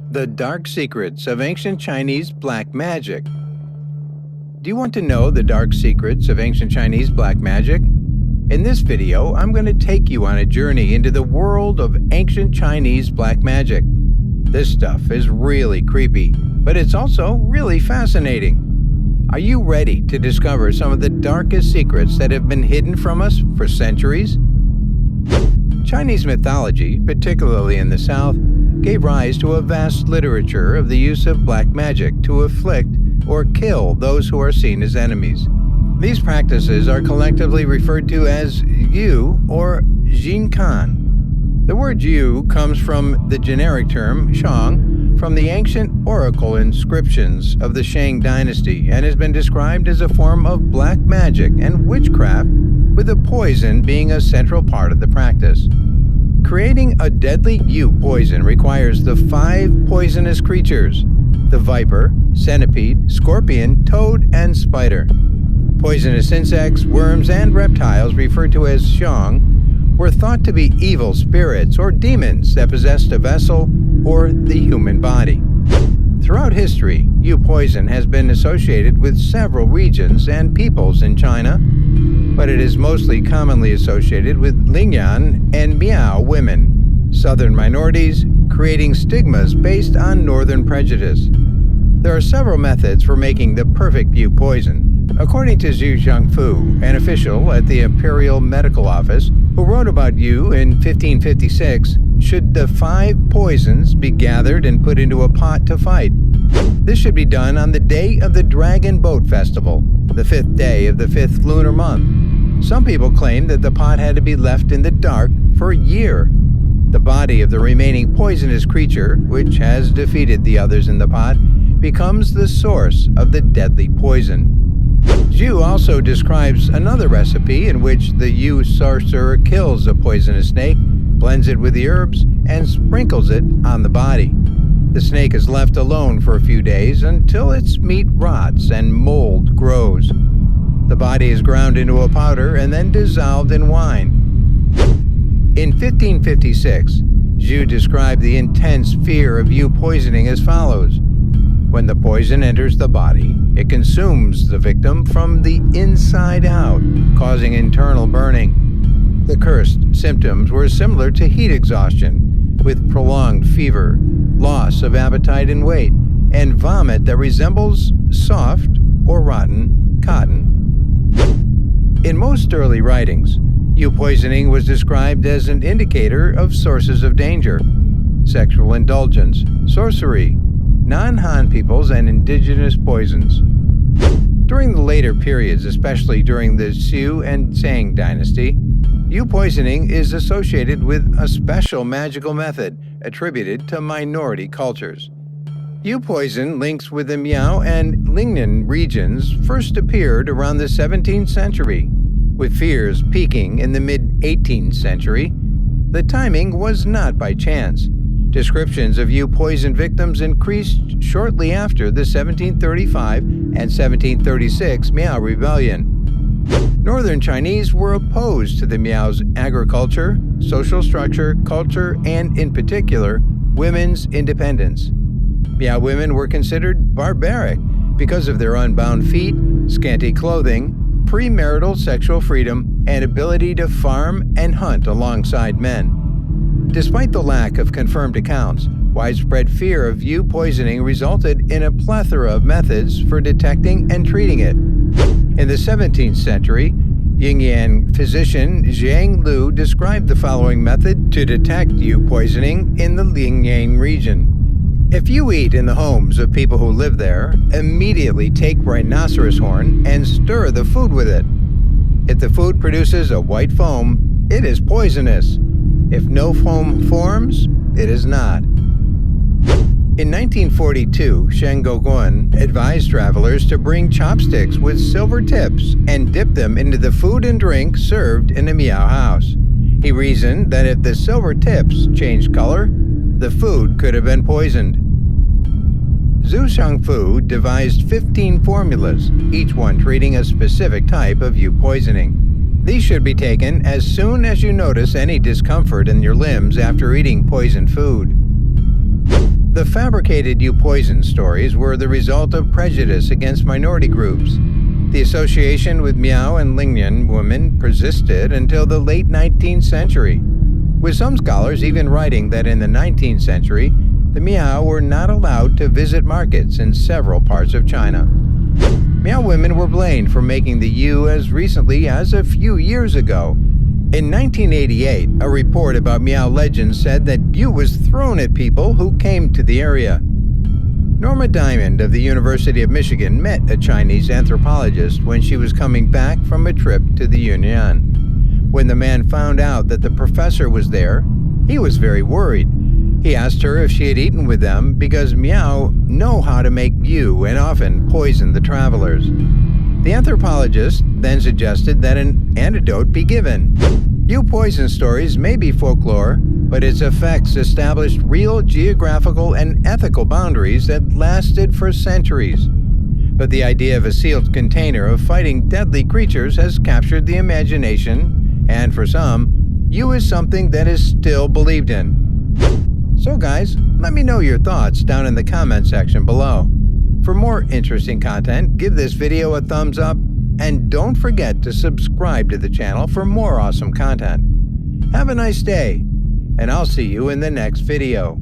The Dark Secrets of Ancient Chinese Black Magic. Do you want to know the dark secrets of ancient Chinese black magic? In this video, I'm going to take you on a journey into the world of ancient Chinese black magic. This stuff is really creepy, but it's also really fascinating. Are you ready to discover some of the darkest secrets that have been hidden from us for centuries? Chinese mythology, particularly in the South, gave rise to a vast literature of the use of black magic to afflict or kill those who are seen as enemies. These practices are collectively referred to as yu or Jincan. The word yu comes from the generic term shang from the ancient oracle inscriptions of the Shang dynasty and has been described as a form of black magic and witchcraft, with the poison being a central part of the practice. Creating a deadly yu poison requires the 5 poisonous creatures: the viper, centipede, scorpion, toad, and spider. Poisonous insects, worms, and reptiles, referred to as shang, were thought to be evil spirits or demons that possessed a vessel or the human body. Throughout history, yu poison has been associated with several regions and peoples in China, but it is mostly commonly associated with Lingyan and Miao women, southern minorities, creating stigmas based on northern prejudice. There are several methods for making the perfect yu poison. According to Zhu Xiangfu, an official at the Imperial Medical Office, who wrote about yu in 1556, should the 5 poisons be gathered and put into a pot to fight. This should be done on the day of the Dragon Boat Festival, the 5th day of the 5th lunar month. Some people claim that the pot had to be left in the dark for a year. The body of the remaining poisonous creature, which has defeated the others in the pot, becomes the source of the deadly poison. Zhu also describes another recipe in which the yu sorcerer kills a poisonous snake, blends it with the herbs, and sprinkles it on the body. The snake is left alone for a few days until its meat rots and mold grows. The body is ground into a powder and then dissolved in wine. In 1556, Zhu described the intense fear of yu poisoning as follows. When the poison enters the body, it consumes the victim from the inside out, causing internal burning. The cursed symptoms were similar to heat exhaustion, with prolonged fever, loss of appetite and weight, and vomit that resembles soft or rotten cotton. In most early writings, yu poisoning was described as an indicator of sources of danger: sexual indulgence, sorcery, non-Han peoples, and indigenous poisons. During the later periods, especially during the Sui and Shang dynasty, yu poisoning is associated with a special magical method attributed to minority cultures. Yu poison links with the Miao and Lingnan regions first appeared around the 17th century, with fears peaking in the mid-18th century. The timing was not by chance. Descriptions of yu poison victims increased shortly after the 1735 and 1736 Miao Rebellion. Northern Chinese were opposed to the Miao's agriculture, social structure, culture, and, in particular, women's independence. Miao women were considered barbaric because of their unbound feet, scanty clothing, premarital sexual freedom, and ability to farm and hunt alongside men. Despite the lack of confirmed accounts, widespread fear of yu poisoning resulted in a plethora of methods for detecting and treating it. In the 17th century, Yingyan physician Zhang Lu described the following method to detect yu poisoning in the Lingyan region. If you eat in the homes of people who live there, immediately take rhinoceros horn and stir the food with it. If the food produces a white foam, it is poisonous. If no foam forms, it is not. In 1942, Shen Goguen advised travelers to bring chopsticks with silver tips and dip them into the food and drink served in a Miao house. He reasoned that if the silver tips changed color, the food could have been poisoned. Zhu Xiangfu devised 15 formulas, each one treating a specific type of yu poisoning. These should be taken as soon as you notice any discomfort in your limbs after eating poisoned food. The fabricated Yu poison stories were the result of prejudice against minority groups. The association with Miao and Lingyan women persisted until the late 19th century, with some scholars even writing that in the 19th century, the Miao were not allowed to visit markets in several parts of China. Miao women were blamed for making the Yu as recently as a few years ago. In 1988, a report about Miao legends said that Yu was thrown at people who came to the area. Norma Diamond of the University of Michigan met a Chinese anthropologist when she was coming back from a trip to the Yunnan. When the man found out that the professor was there, he was very worried. He asked her if she had eaten with them because Miao know how to make Yu and often poison the travelers. The anthropologist then suggested that an antidote be given. Yu poison stories may be folklore, but its effects established real geographical and ethical boundaries that lasted for centuries. But the idea of a sealed container of fighting deadly creatures has captured the imagination, and for some, Yu is something that is still believed in. So guys, let me know your thoughts down in the comment section below. For more interesting content, give this video a thumbs up, and don't forget to subscribe to the channel for more awesome content. Have a nice day, and I'll see you in the next video.